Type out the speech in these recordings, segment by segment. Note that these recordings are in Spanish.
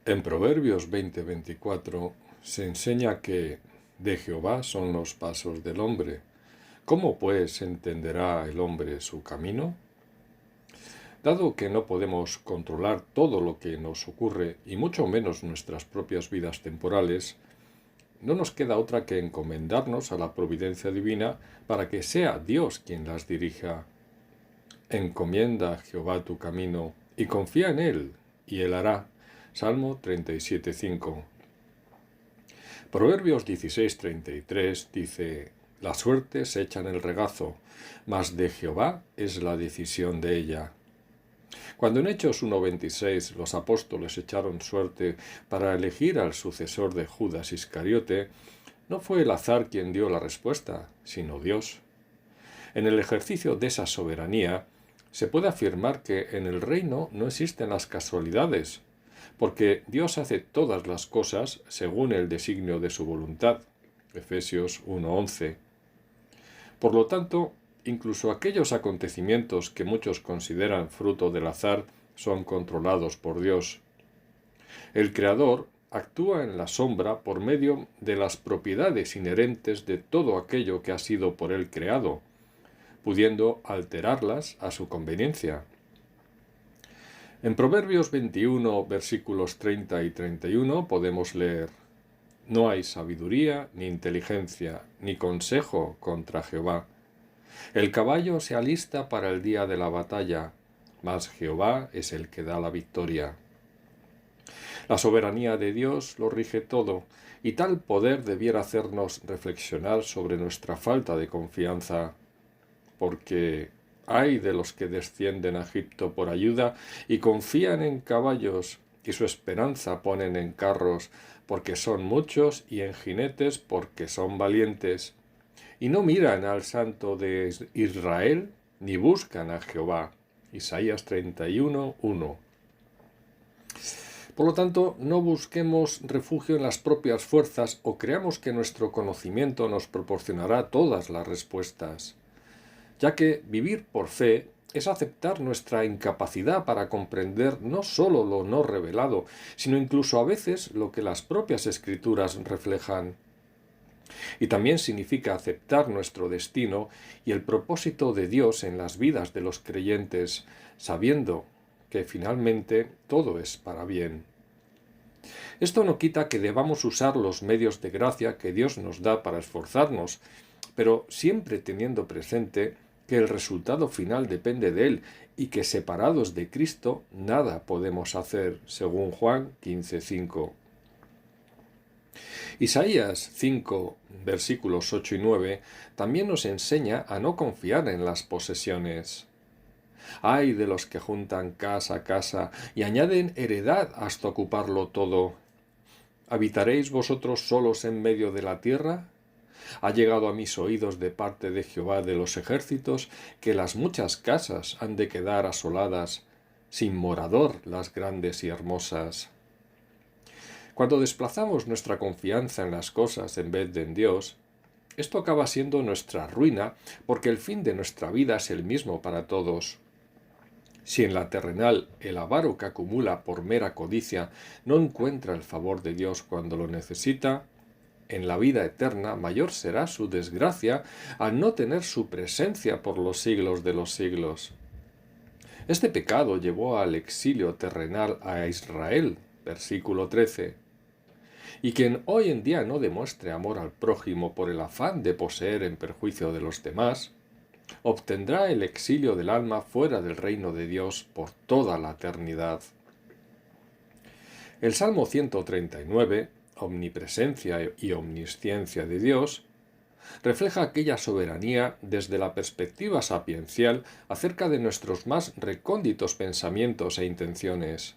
En Proverbios 20:24 se enseña que de Jehová son los pasos del hombre. ¿Cómo pues entenderá el hombre su camino? Dado que no podemos controlar todo lo que nos ocurre, y mucho menos nuestras propias vidas temporales, no nos queda otra que encomendarnos a la providencia divina para que sea Dios quien las dirija. Encomienda a Jehová tu camino y confía en Él, y Él hará. Salmo 37:5. Proverbios 16:33 dice: La suerte se echa en el regazo, mas de Jehová es la decisión de ella. Cuando en Hechos 1:26 los apóstoles echaron suerte para elegir al sucesor de Judas Iscariote, no fue el azar quien dio la respuesta, sino Dios. En el ejercicio de esa soberanía, se puede afirmar que en el reino no existen las casualidades, porque Dios hace todas las cosas según el designio de su voluntad. Efesios 1:11. Por lo tanto, incluso aquellos acontecimientos que muchos consideran fruto del azar son controlados por Dios. El Creador actúa en la sombra por medio de las propiedades inherentes de todo aquello que ha sido por Él creado, pudiendo alterarlas a su conveniencia. En Proverbios 21, versículos 30 y 31 podemos leer: No hay sabiduría, ni inteligencia, ni consejo contra Jehová. El caballo se alista para el día de la batalla, mas Jehová es el que da la victoria. La soberanía de Dios lo rige todo, y tal poder debiera hacernos reflexionar sobre nuestra falta de confianza, porque ay de los que descienden a Egipto por ayuda y confían en caballos, y su esperanza ponen en carros, porque son muchos, y en jinetes, porque son valientes. Y no miran al Santo de Israel, ni buscan a Jehová. Isaías 31:1. Por lo tanto, no busquemos refugio en las propias fuerzas o creamos que nuestro conocimiento nos proporcionará todas las respuestas, ya que vivir por fe es aceptar nuestra incapacidad para comprender no sólo lo no revelado, sino incluso a veces lo que las propias escrituras reflejan. Y también significa aceptar nuestro destino y el propósito de Dios en las vidas de los creyentes, sabiendo que finalmente todo es para bien. Esto no quita que debamos usar los medios de gracia que Dios nos da para esforzarnos, pero siempre teniendo presente que el resultado final depende de Él y que separados de Cristo nada podemos hacer, según Juan 15:5. Isaías 5, versículos 8 y 9, también nos enseña a no confiar en las posesiones. Ay de los que juntan casa a casa y añaden heredad hasta ocuparlo todo. ¿Habitaréis vosotros solos en medio de la tierra? Ha llegado a mis oídos de parte de Jehová de los ejércitos que las muchas casas han de quedar asoladas, sin morador las grandes y hermosas. Cuando desplazamos nuestra confianza en las cosas en vez de en Dios, esto acaba siendo nuestra ruina, porque el fin de nuestra vida es el mismo para todos. Si en la terrenal el avaro que acumula por mera codicia no encuentra el favor de Dios cuando lo necesita, en la vida eterna mayor será su desgracia al no tener su presencia por los siglos de los siglos. Este pecado llevó al exilio terrenal a Israel, versículo 13. Y quien hoy en día no demuestre amor al prójimo por el afán de poseer en perjuicio de los demás, obtendrá el exilio del alma fuera del reino de Dios por toda la eternidad. El Salmo 139, omnipresencia y omnisciencia de Dios, refleja aquella soberanía desde la perspectiva sapiencial acerca de nuestros más recónditos pensamientos e intenciones.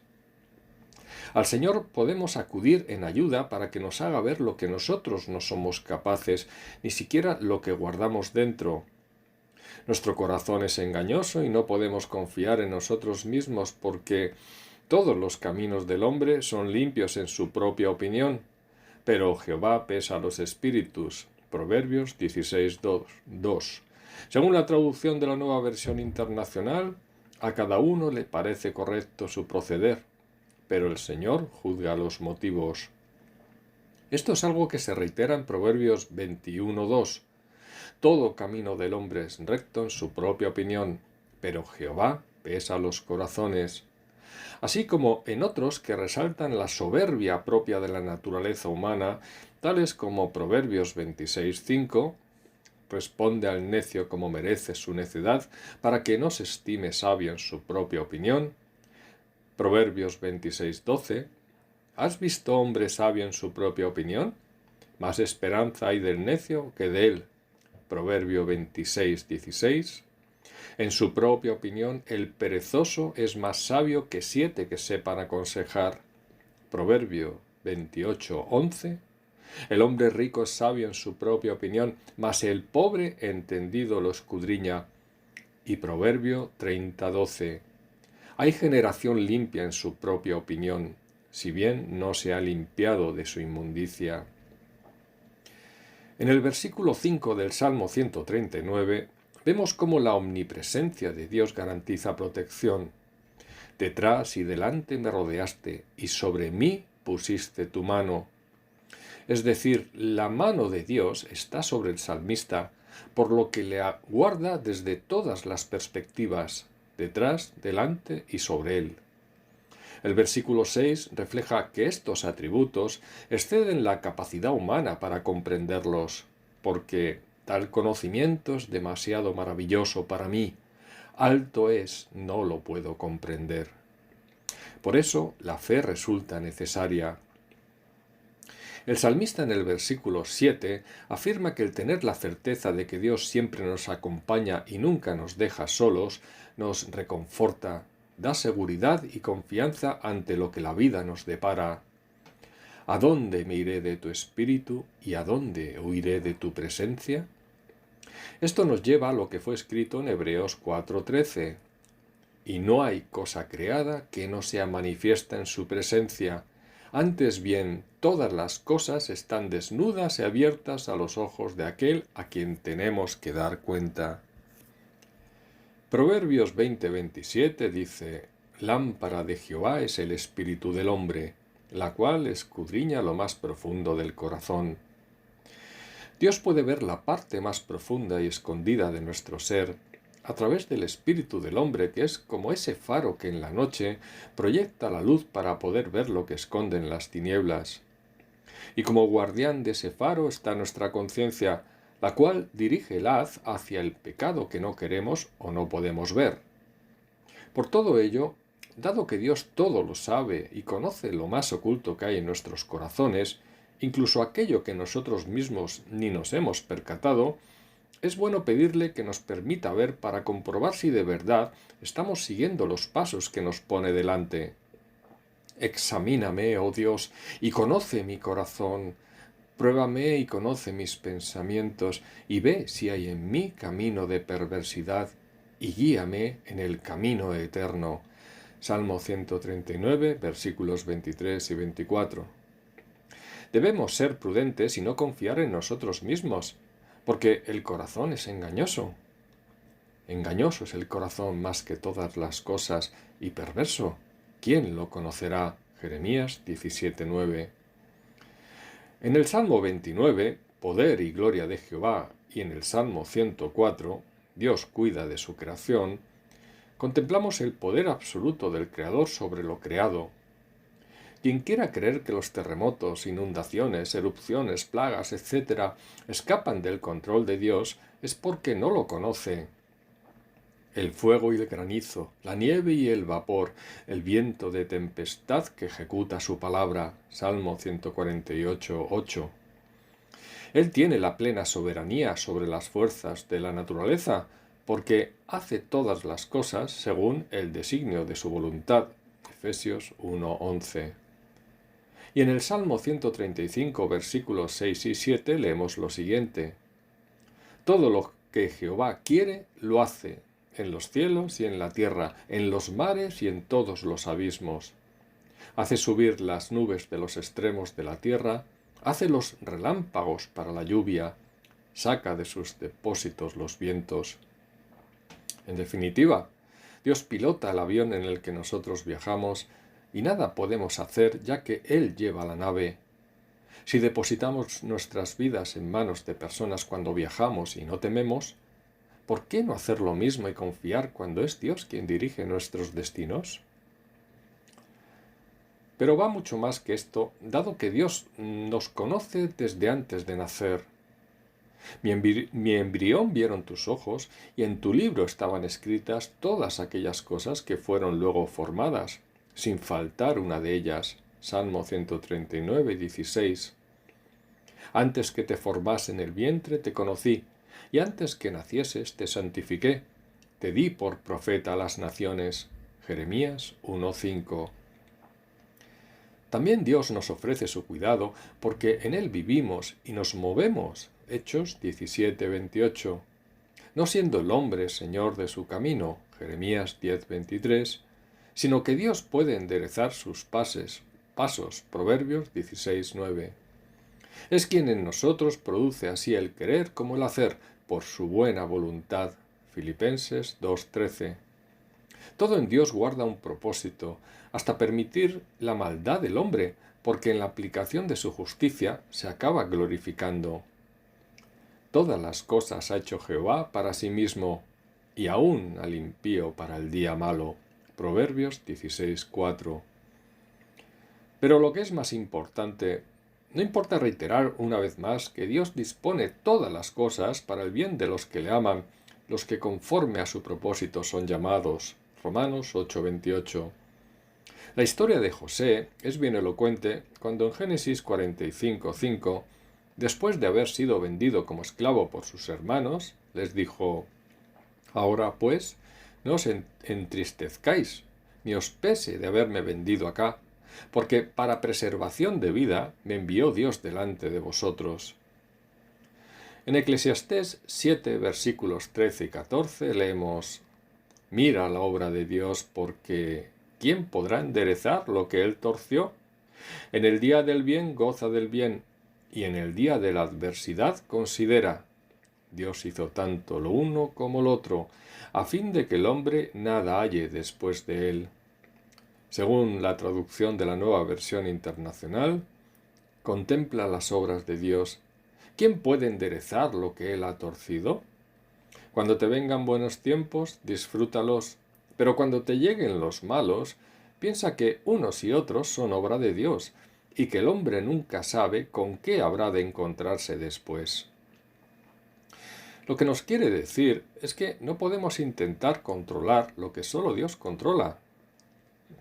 Al Señor podemos acudir en ayuda para que nos haga ver lo que nosotros no somos capaces, ni siquiera lo que guardamos dentro. Nuestro corazón es engañoso y no podemos confiar en nosotros mismos porque todos los caminos del hombre son limpios en su propia opinión, pero Jehová pesa los espíritus. Proverbios 16:2. Según la traducción de la Nueva Versión Internacional, a cada uno le parece correcto su proceder, pero el Señor juzga los motivos. Esto es algo que se reitera en Proverbios 21:2. Todo camino del hombre es recto en su propia opinión, pero Jehová pesa los corazones. Así como en otros que resaltan la soberbia propia de la naturaleza humana, tales como Proverbios 26:5, responde al necio como merece su necedad, para que no se estime sabio en su propia opinión. Proverbios 26:12, ¿has visto hombre sabio en su propia opinión? Más esperanza hay del necio que de él. Proverbio 26:16. En su propia opinión, el perezoso es más sabio que 7 que sepan aconsejar. Proverbio 28:11. El hombre rico es sabio en su propia opinión, mas el pobre entendido lo escudriña. Y Proverbio 30:12. Hay generación limpia en su propia opinión, si bien no se ha limpiado de su inmundicia. En el versículo 5 del Salmo 139 vemos cómo la omnipresencia de Dios garantiza protección. Detrás y delante me rodeaste, y sobre mí pusiste tu mano. Es decir, la mano de Dios está sobre el salmista, por lo que le guarda desde todas las perspectivas, detrás, delante y sobre él. El versículo 6 refleja que estos atributos exceden la capacidad humana para comprenderlos, porque tal conocimiento es demasiado maravilloso para mí. Alto es, no lo puedo comprender. Por eso la fe resulta necesaria. El salmista en el versículo 7 afirma que el tener la certeza de que Dios siempre nos acompaña y nunca nos deja solos, nos reconforta, da seguridad y confianza ante lo que la vida nos depara. ¿A dónde me iré de tu espíritu y a dónde huiré de tu presencia? Esto nos lleva a lo que fue escrito en Hebreos 4:13. Y no hay cosa creada que no sea manifiesta en su presencia. Antes bien, todas las cosas están desnudas y abiertas a los ojos de aquel a quien tenemos que dar cuenta. Proverbios 20:27 dice: Lámpara de Jehová es el espíritu del hombre, la cual escudriña lo más profundo del corazón. Dios puede ver la parte más profunda y escondida de nuestro ser a través del espíritu del hombre, que es como ese faro que en la noche proyecta la luz para poder ver lo que esconden las tinieblas. Y como guardián de ese faro está nuestra conciencia, la cual dirige el haz hacia el pecado que no queremos o no podemos ver. Por todo ello, dado que Dios todo lo sabe y conoce lo más oculto que hay en nuestros corazones, incluso aquello que nosotros mismos ni nos hemos percatado, es bueno pedirle que nos permita ver para comprobar si de verdad estamos siguiendo los pasos que nos pone delante. Examíname, oh Dios, y conoce mi corazón. Pruébame y conoce mis pensamientos, y ve si hay en mí camino de perversidad, y guíame en el camino eterno. Salmo 139, versículos 23 y 24. Debemos ser prudentes y no confiar en nosotros mismos, porque el corazón es engañoso. Engañoso es el corazón más que todas las cosas, y perverso. ¿Quién lo conocerá? Jeremías 17:9. En el Salmo 29, poder y gloria de Jehová, y en el Salmo 104, Dios cuida de su creación, contemplamos el poder absoluto del Creador sobre lo creado. Quien quiera creer que los terremotos, inundaciones, erupciones, plagas, etc., escapan del control de Dios, es porque no lo conoce. El fuego y el granizo, la nieve y el vapor, el viento de tempestad que ejecuta su palabra. Salmo 148:8. Él tiene la plena soberanía sobre las fuerzas de la naturaleza, porque hace todas las cosas según el designio de su voluntad. Efesios 1:11. Y en el Salmo 135, versículos 6 y 7, leemos lo siguiente: Todo lo que Jehová quiere, lo hace, en los cielos y en la tierra, en los mares y en todos los abismos. Hace subir las nubes de los extremos de la tierra, hace los relámpagos para la lluvia, saca de sus depósitos los vientos. En definitiva, Dios pilota el avión en el que nosotros viajamos, y nada podemos hacer ya que Él lleva la nave. Si depositamos nuestras vidas en manos de personas cuando viajamos y no tememos, ¿por qué no hacer lo mismo y confiar cuando es Dios quien dirige nuestros destinos? Pero va mucho más que esto, dado que Dios nos conoce desde antes de nacer. Mi embrión vieron tus ojos, y en tu libro estaban escritas todas aquellas cosas que fueron luego formadas, sin faltar una de ellas. Salmo 139, 16. Antes que te formase en el vientre te conocí, y antes que nacieses te santifiqué. Te di por profeta a las naciones. Jeremías 1:5. También Dios nos ofrece su cuidado porque en Él vivimos y nos movemos. Hechos 17:28. No siendo el hombre señor de su camino. Jeremías 10:23. Sino que Dios puede enderezar sus pasos. Proverbios 16:9. Es quien en nosotros produce así el querer como el hacer por su buena voluntad. Filipenses 2:13. Todo en Dios guarda un propósito, hasta permitir la maldad del hombre, porque en la aplicación de su justicia se acaba glorificando. Todas las cosas ha hecho Jehová para sí mismo, y aún al impío para el día malo. Proverbios 16:4. Pero lo que es más importante, no importa reiterar una vez más que Dios dispone todas las cosas para el bien de los que le aman, los que conforme a su propósito son llamados. Romanos 8:28. La historia de José es bien elocuente cuando en Génesis 45:5, después de haber sido vendido como esclavo por sus hermanos, les dijo: Ahora pues, no os entristezcáis, ni os pese de haberme vendido acá, porque para preservación de vida me envió Dios delante de vosotros. En Eclesiastés 7, versículos 13 y 14 leemos: Mira la obra de Dios, porque ¿quién podrá enderezar lo que él torció? En el día del bien goza del bien, y en el día de la adversidad considera. Dios hizo tanto lo uno como lo otro, a fin de que el hombre nada halle después de él. Según la traducción de la Nueva Versión Internacional, contempla las obras de Dios. ¿Quién puede enderezar lo que él ha torcido? Cuando te vengan buenos tiempos, disfrútalos, pero cuando te lleguen los malos, piensa que unos y otros son obra de Dios, y que el hombre nunca sabe con qué habrá de encontrarse después. Lo que nos quiere decir es que no podemos intentar controlar lo que solo Dios controla.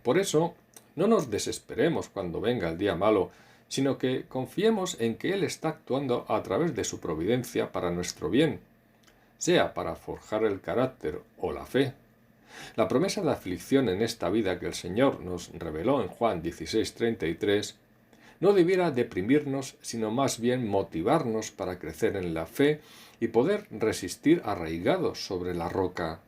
Por eso, no nos desesperemos cuando venga el día malo, sino que confiemos en que Él está actuando a través de su providencia para nuestro bien, sea para forjar el carácter o la fe. La promesa de aflicción en esta vida que el Señor nos reveló en Juan 16:33 no debiera deprimirnos, sino más bien motivarnos para crecer en la fe y poder resistir arraigados sobre la roca.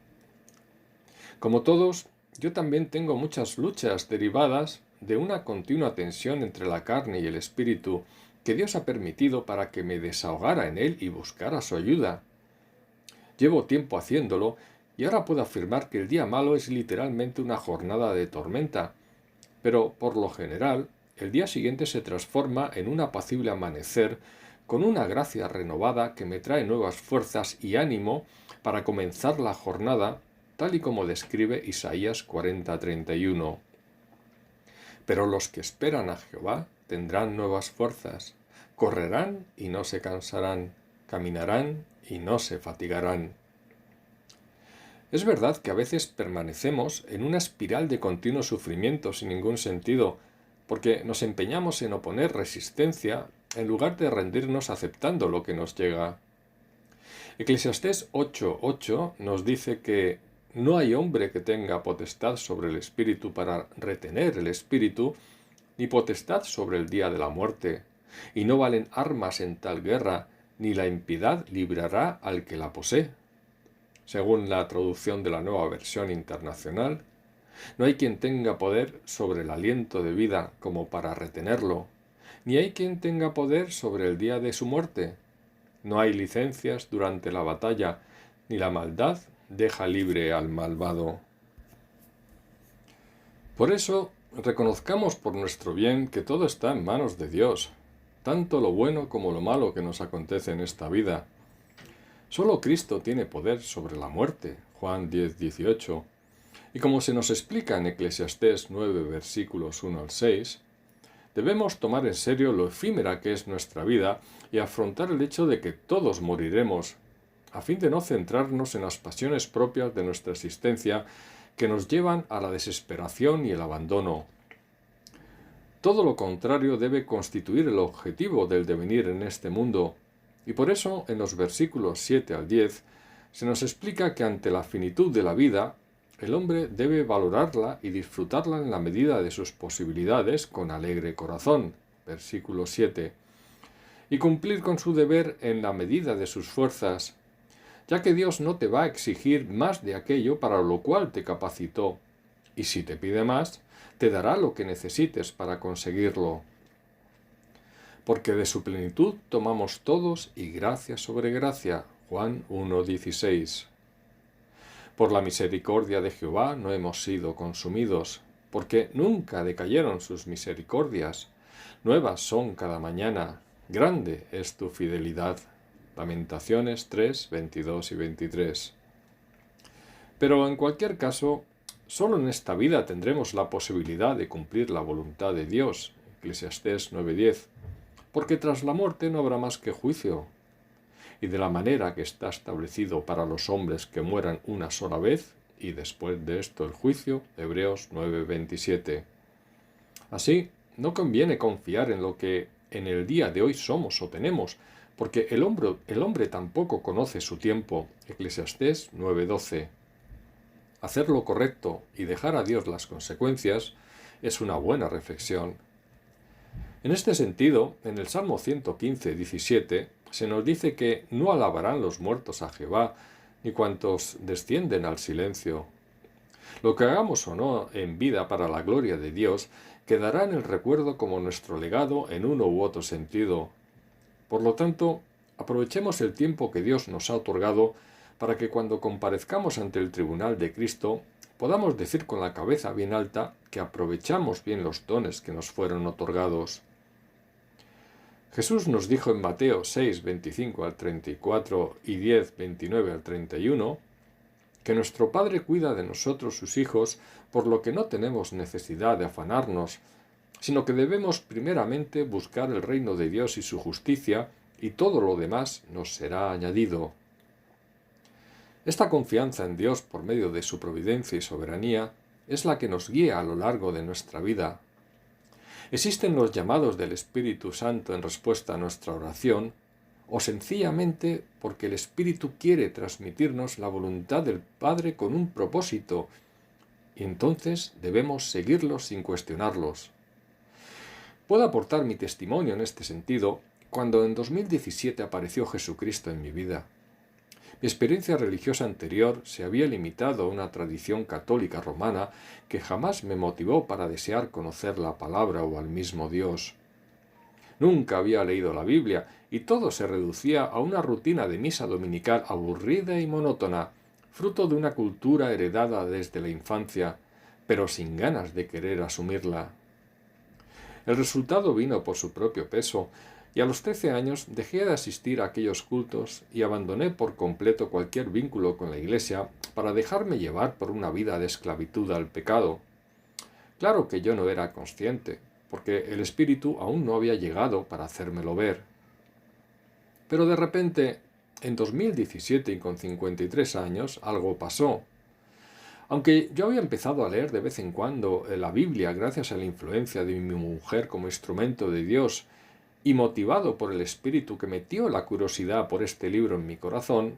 Como todos, yo también tengo muchas luchas derivadas de una continua tensión entre la carne y el espíritu que Dios ha permitido para que me desahogara en él y buscara su ayuda. Llevo tiempo haciéndolo y ahora puedo afirmar que el día malo es literalmente una jornada de tormenta, pero por lo general el día siguiente se transforma en un apacible amanecer con una gracia renovada que me trae nuevas fuerzas y ánimo para comenzar la jornada, tal y como describe Isaías 40:31. Pero los que esperan a Jehová tendrán nuevas fuerzas, correrán y no se cansarán, caminarán y no se fatigarán. Es verdad que a veces permanecemos en una espiral de continuo sufrimiento sin ningún sentido, porque nos empeñamos en oponer resistencia en lugar de rendirnos aceptando lo que nos llega. Eclesiastés 8:8 nos dice que no hay hombre que tenga potestad sobre el espíritu para retener el espíritu, ni potestad sobre el día de la muerte, y no valen armas en tal guerra, ni la impiedad librará al que la posee. Según la traducción de la Nueva Versión Internacional, no hay quien tenga poder sobre el aliento de vida como para retenerlo, ni hay quien tenga poder sobre el día de su muerte. No hay licencias durante la batalla, ni la maldad deja libre al malvado. Por eso reconozcamos por nuestro bien que todo está en manos de Dios, tanto lo bueno como lo malo que nos acontece en esta vida. Solo Cristo tiene poder sobre la muerte, Juan 10:18, y como se nos explica en Eclesiastés 9, versículos 1 al 6, debemos tomar en serio lo efímera que es nuestra vida y afrontar el hecho de que todos moriremos, a fin de no centrarnos en las pasiones propias de nuestra existencia que nos llevan a la desesperación y el abandono. Todo lo contrario debe constituir el objetivo del devenir en este mundo, y por eso en los versículos 7 al 10 se nos explica que ante la finitud de la vida, el hombre debe valorarla y disfrutarla en la medida de sus posibilidades con alegre corazón, versículo 7, y cumplir con su deber en la medida de sus fuerzas, ya que Dios no te va a exigir más de aquello para lo cual te capacitó, y si te pide más, te dará lo que necesites para conseguirlo. Porque de su plenitud tomamos todos y gracia sobre gracia, Juan 1:16. Por la misericordia de Jehová no hemos sido consumidos, porque nunca decayeron sus misericordias. Nuevas son cada mañana, grande es tu fidelidad. Lamentaciones 3, 22 y 23. Pero en cualquier caso, solo en esta vida tendremos la posibilidad de cumplir la voluntad de Dios, Eclesiastés 9:10, porque tras la muerte no habrá más que juicio, y de la manera que está establecido para los hombres que mueran una sola vez, y después de esto el juicio, Hebreos 9:27. Así, no conviene confiar en lo que en el día de hoy somos o tenemos, porque el hombre tampoco conoce su tiempo, Eclesiastés 9:12. Hacer lo correcto y dejar a Dios las consecuencias es una buena reflexión. En este sentido, en el Salmo 115:17 se nos dice que no alabarán los muertos a Jehová, ni cuantos descienden al silencio. Lo que hagamos o no en vida para la gloria de Dios quedará en el recuerdo como nuestro legado en uno u otro sentido. Por lo tanto, aprovechemos el tiempo que Dios nos ha otorgado para que cuando comparezcamos ante el tribunal de Cristo podamos decir con la cabeza bien alta que aprovechamos bien los dones que nos fueron otorgados. Jesús nos dijo en Mateo 6, 25 al 34 y 10, 29 al 31, que nuestro Padre cuida de nosotros sus hijos, por lo que no tenemos necesidad de afanarnos, sino que debemos primeramente buscar el reino de Dios y su justicia, y todo lo demás nos será añadido. Esta confianza en Dios por medio de su providencia y soberanía es la que nos guía a lo largo de nuestra vida. ¿Existen los llamados del Espíritu Santo en respuesta a nuestra oración, o sencillamente porque el Espíritu quiere transmitirnos la voluntad del Padre con un propósito, y entonces debemos seguirlos sin cuestionarlos? Puedo aportar mi testimonio en este sentido cuando en 2017 apareció Jesucristo en mi vida. Mi experiencia religiosa anterior se había limitado a una tradición católica romana que jamás me motivó para desear conocer la palabra o al mismo Dios. Nunca había leído la Biblia y todo se reducía a una rutina de misa dominical aburrida y monótona, fruto de una cultura heredada desde la infancia, pero sin ganas de querer asumirla. El resultado vino por su propio peso, y a los 13 años dejé de asistir a aquellos cultos y abandoné por completo cualquier vínculo con la Iglesia para dejarme llevar por una vida de esclavitud al pecado. Claro que yo no era consciente, porque el Espíritu aún no había llegado para hacérmelo ver. Pero de repente, en 2017 y con 53 años, algo pasó. Aunque yo había empezado a leer de vez en cuando la Biblia gracias a la influencia de mi mujer como instrumento de Dios, y motivado por el espíritu que metió la curiosidad por este libro en mi corazón,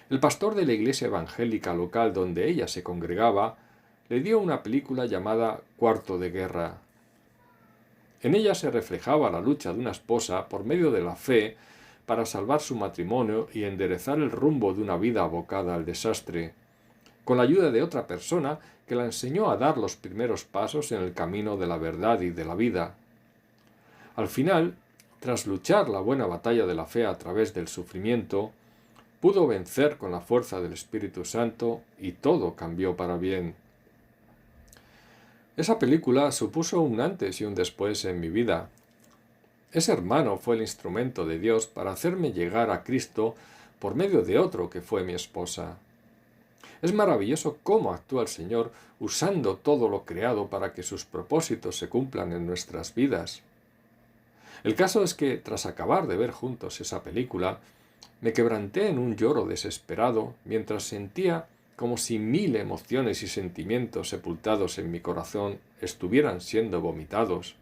el pastor de la iglesia evangélica local donde ella se congregaba le dio una película llamada Cuarto de Guerra. En ella se reflejaba la lucha de una esposa por medio de la fe para salvar su matrimonio y enderezar el rumbo de una vida abocada al desastre, con la ayuda de otra persona que la enseñó a dar los primeros pasos en el camino de la verdad y de la vida. Al final, tras luchar la buena batalla de la fe a través del sufrimiento, pudo vencer con la fuerza del Espíritu Santo y todo cambió para bien. Esa película supuso un antes y un después en mi vida. Ese hermano fue el instrumento de Dios para hacerme llegar a Cristo por medio de otro que fue mi esposa. Es maravilloso cómo actúa el Señor usando todo lo creado para que sus propósitos se cumplan en nuestras vidas. El caso es que, tras acabar de ver juntos esa película, me quebranté en un lloro desesperado mientras sentía como si 1000 emociones y sentimientos sepultados en mi corazón estuvieran siendo vomitados.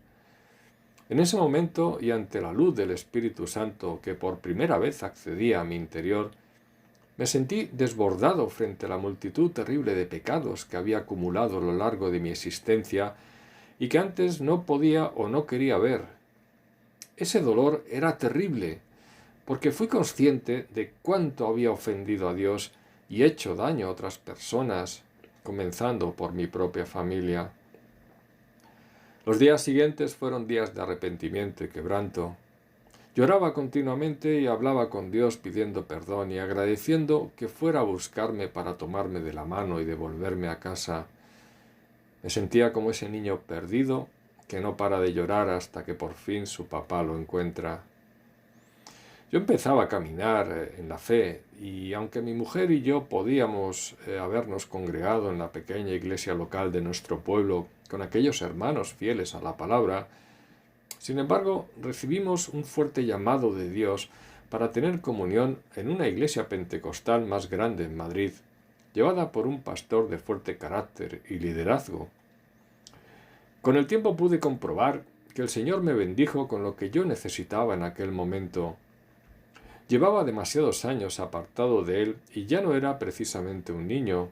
En ese momento y ante la luz del Espíritu Santo que por primera vez accedía a mi interior, me sentí desbordado frente a la multitud terrible de pecados que había acumulado a lo largo de mi existencia y que antes no podía o no quería ver. Ese dolor era terrible, porque fui consciente de cuánto había ofendido a Dios y hecho daño a otras personas, comenzando por mi propia familia. Los días siguientes fueron días de arrepentimiento y quebranto. Lloraba continuamente y hablaba con Dios pidiendo perdón y agradeciendo que fuera a buscarme para tomarme de la mano y devolverme a casa. Me sentía como ese niño perdido que no para de llorar hasta que por fin su papá lo encuentra. Yo empezaba a caminar en la fe y aunque mi mujer y yo podíamos habernos congregado en la pequeña iglesia local de nuestro pueblo con aquellos hermanos fieles a la palabra, sin embargo recibimos un fuerte llamado de Dios para tener comunión en una iglesia pentecostal más grande en Madrid, llevada por un pastor de fuerte carácter y liderazgo. Con el tiempo pude comprobar que el Señor me bendijo con lo que yo necesitaba en aquel momento. Llevaba demasiados años apartado de Él y ya no era precisamente un niño.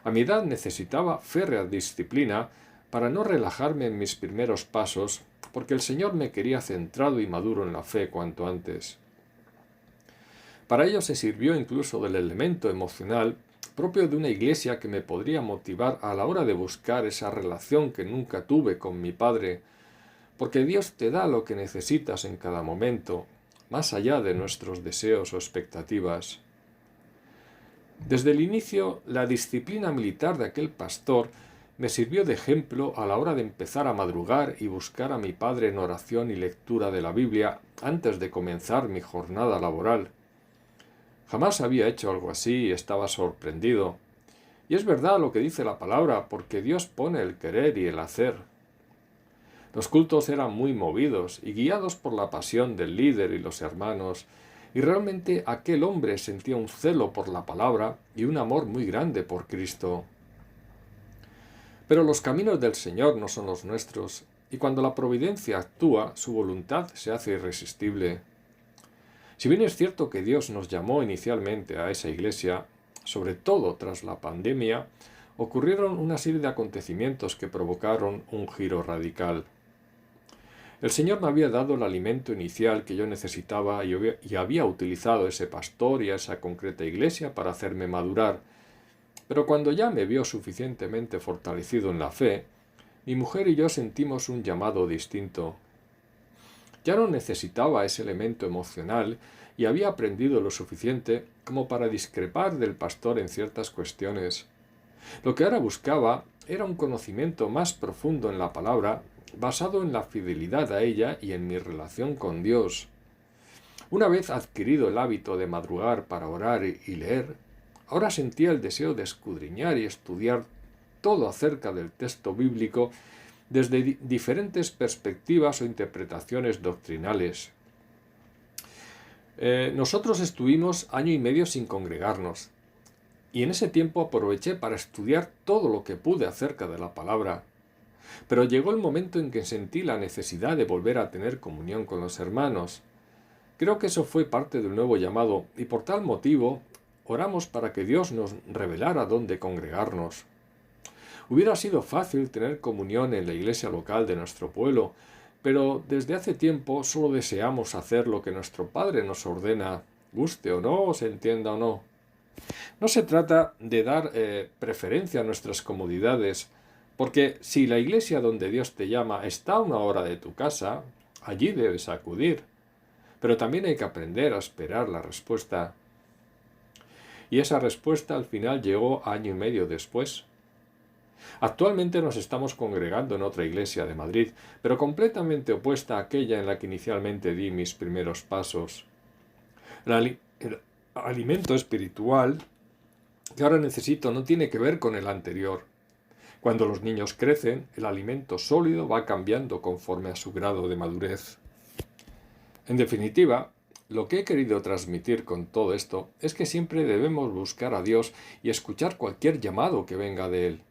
A mi edad necesitaba férrea disciplina para no relajarme en mis primeros pasos, porque el Señor me quería centrado y maduro en la fe cuanto antes. Para ello se sirvió incluso del elemento emocional propio de una iglesia que me podría motivar a la hora de buscar esa relación que nunca tuve con mi Padre, porque Dios te da lo que necesitas en cada momento, más allá de nuestros deseos o expectativas. Desde el inicio, la disciplina militar de aquel pastor me sirvió de ejemplo a la hora de empezar a madrugar y buscar a mi Padre en oración y lectura de la Biblia antes de comenzar mi jornada laboral. Jamás había hecho algo así y estaba sorprendido. Y es verdad lo que dice la palabra, porque Dios pone el querer y el hacer. Los cultos eran muy movidos y guiados por la pasión del líder y los hermanos, y realmente aquel hombre sentía un celo por la palabra y un amor muy grande por Cristo. Pero los caminos del Señor no son los nuestros, y cuando la providencia actúa, su voluntad se hace irresistible. Si bien es cierto que Dios nos llamó inicialmente a esa iglesia, sobre todo tras la pandemia, ocurrieron una serie de acontecimientos que provocaron un giro radical. El Señor me había dado el alimento inicial que yo necesitaba y había utilizado ese pastor y a esa concreta iglesia para hacerme madurar, pero cuando ya me vio suficientemente fortalecido en la fe, mi mujer y yo sentimos un llamado distinto. Ya no necesitaba ese elemento emocional y había aprendido lo suficiente como para discrepar del pastor en ciertas cuestiones. Lo que ahora buscaba era un conocimiento más profundo en la palabra, basado en la fidelidad a ella y en mi relación con Dios. Una vez adquirido el hábito de madrugar para orar y leer, ahora sentía el deseo de escudriñar y estudiar todo acerca del texto bíblico desde diferentes perspectivas o interpretaciones doctrinales. Nosotros estuvimos 1 año y medio sin congregarnos, y en ese tiempo aproveché para estudiar todo lo que pude acerca de la palabra. Pero llegó el momento en que sentí la necesidad de volver a tener comunión con los hermanos. Creo que eso fue parte del nuevo llamado, y por tal motivo oramos para que Dios nos revelara dónde congregarnos. Hubiera sido fácil tener comunión en la iglesia local de nuestro pueblo, pero desde hace tiempo solo deseamos hacer lo que nuestro Padre nos ordena, guste o no, se entienda o no. No se trata de dar preferencia a nuestras comodidades, porque si la iglesia donde Dios te llama está a 1 hora de tu casa, allí debes acudir. Pero también hay que aprender a esperar la respuesta. Y esa respuesta al final llegó 1 año y medio después. Actualmente nos estamos congregando en otra iglesia de Madrid, pero completamente opuesta a aquella en la que inicialmente di mis primeros pasos. El alimento espiritual que ahora necesito no tiene que ver con el anterior. Cuando los niños crecen, el alimento sólido va cambiando conforme a su grado de madurez. En definitiva, lo que he querido transmitir con todo esto es que siempre debemos buscar a Dios y escuchar cualquier llamado que venga de Él.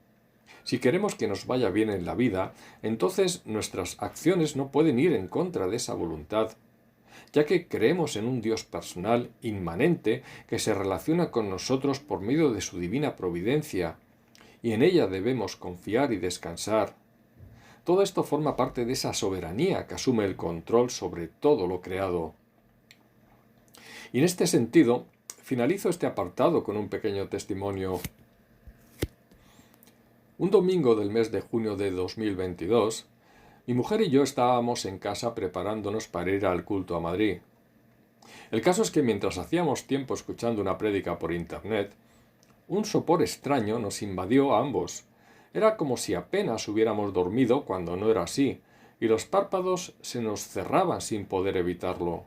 Si queremos que nos vaya bien en la vida, entonces nuestras acciones no pueden ir en contra de esa voluntad, ya que creemos en un Dios personal, inmanente, que se relaciona con nosotros por medio de su divina providencia, y en ella debemos confiar y descansar. Todo esto forma parte de esa soberanía que asume el control sobre todo lo creado. Y en este sentido, finalizo este apartado con un pequeño testimonio. Un domingo del mes de junio de 2022, mi mujer y yo estábamos en casa preparándonos para ir al culto a Madrid. El caso es que mientras hacíamos tiempo escuchando una prédica por internet, un sopor extraño nos invadió a ambos. Era como si apenas hubiéramos dormido cuando no era así, y los párpados se nos cerraban sin poder evitarlo.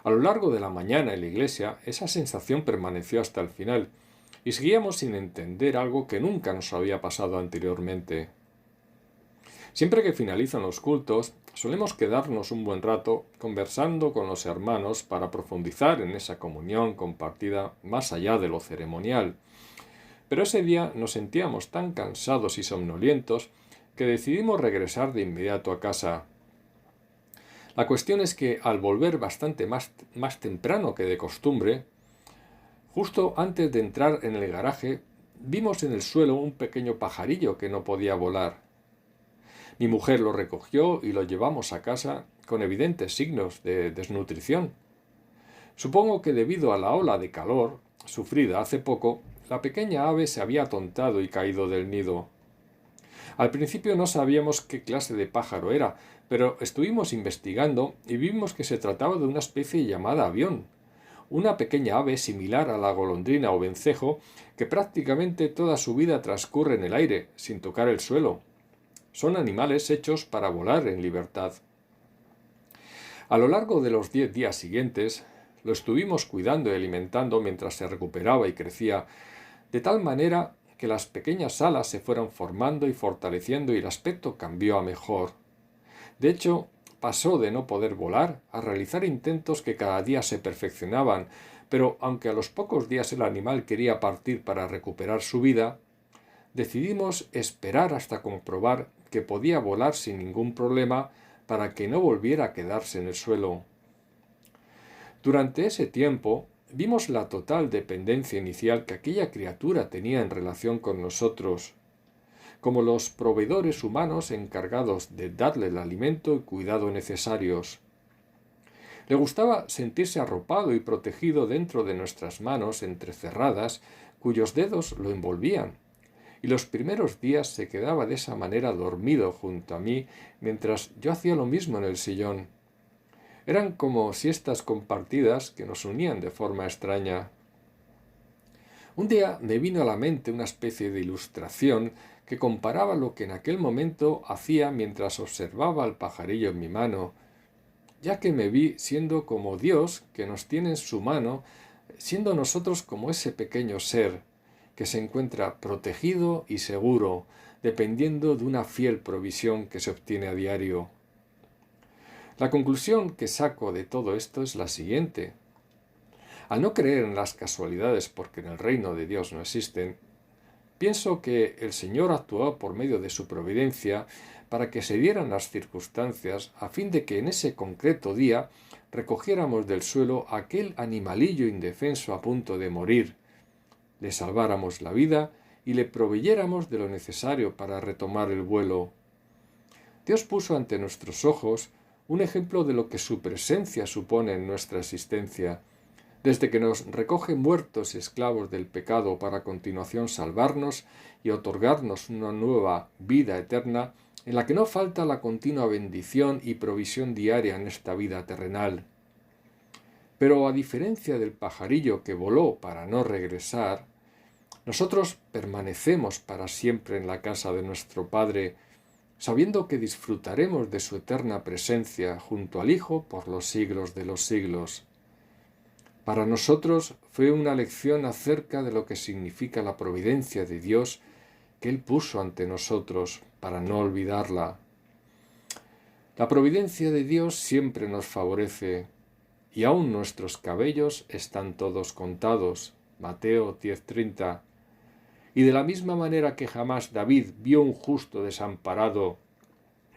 A lo largo de la mañana en la iglesia, esa sensación permaneció hasta el final, y seguíamos sin entender algo que nunca nos había pasado anteriormente. Siempre que finalizan los cultos, solemos quedarnos un buen rato conversando con los hermanos para profundizar en esa comunión compartida más allá de lo ceremonial. Pero ese día nos sentíamos tan cansados y somnolientos que decidimos regresar de inmediato a casa. La cuestión es que al volver bastante más temprano que de costumbre, justo antes de entrar en el garaje, vimos en el suelo un pequeño pajarillo que no podía volar. Mi mujer lo recogió y lo llevamos a casa con evidentes signos de desnutrición. Supongo que debido a la ola de calor sufrida hace poco, la pequeña ave se había atontado y caído del nido. Al principio no sabíamos qué clase de pájaro era, pero estuvimos investigando y vimos que se trataba de una especie llamada avión, una pequeña ave similar a la golondrina o vencejo que prácticamente toda su vida transcurre en el aire, sin tocar el suelo. Son animales hechos para volar en libertad. A lo largo de los 10 días siguientes, lo estuvimos cuidando y alimentando mientras se recuperaba y crecía, de tal manera que las pequeñas alas se fueron formando y fortaleciendo y el aspecto cambió a mejor. De hecho, pasó de no poder volar a realizar intentos que cada día se perfeccionaban, pero aunque a los pocos días el animal quería partir para recuperar su vida, decidimos esperar hasta comprobar que podía volar sin ningún problema para que no volviera a quedarse en el suelo. Durante ese tiempo, vimos la total dependencia inicial que aquella criatura tenía en relación con nosotros, como los proveedores humanos encargados de darle el alimento y cuidado necesarios. Le gustaba sentirse arropado y protegido dentro de nuestras manos entrecerradas, cuyos dedos lo envolvían, y los primeros días se quedaba de esa manera dormido junto a mí mientras yo hacía lo mismo en el sillón. Eran como siestas compartidas que nos unían de forma extraña. Un día me vino a la mente una especie de ilustración que comparaba lo que en aquel momento hacía mientras observaba al pajarillo en mi mano, ya que me vi siendo como Dios que nos tiene en su mano, siendo nosotros como ese pequeño ser que se encuentra protegido y seguro, dependiendo de una fiel provisión que se obtiene a diario. La conclusión que saco de todo esto es la siguiente. Al no creer en las casualidades porque en el reino de Dios no existen, pienso que el Señor actuó por medio de su providencia para que se dieran las circunstancias a fin de que en ese concreto día recogiéramos del suelo aquel animalillo indefenso a punto de morir, le salváramos la vida y le proveyéramos de lo necesario para retomar el vuelo. Dios puso ante nuestros ojos un ejemplo de lo que su presencia supone en nuestra existencia, desde que nos recoge muertos y esclavos del pecado para a continuación salvarnos y otorgarnos una nueva vida eterna en la que no falta la continua bendición y provisión diaria en esta vida terrenal. Pero a diferencia del pajarillo que voló para no regresar, Nosotros permanecemos para siempre en la casa de nuestro Padre, sabiendo que disfrutaremos de su eterna presencia junto al Hijo por los siglos de los siglos. Para nosotros fue una lección acerca de lo que significa la providencia de Dios que Él puso ante nosotros para no olvidarla. La providencia de Dios siempre nos favorece y aún nuestros cabellos están todos contados. Mateo 10:30. Y de la misma manera que jamás David vio un justo desamparado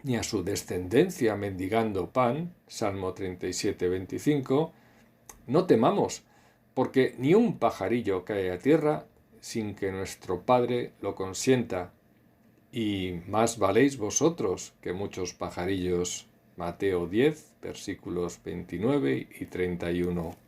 ni a su descendencia mendigando pan, Salmo 37:25, no temamos, porque ni un pajarillo cae a tierra sin que nuestro Padre lo consienta, y más valéis vosotros que muchos pajarillos. Mateo 10, versículos 29 y 31.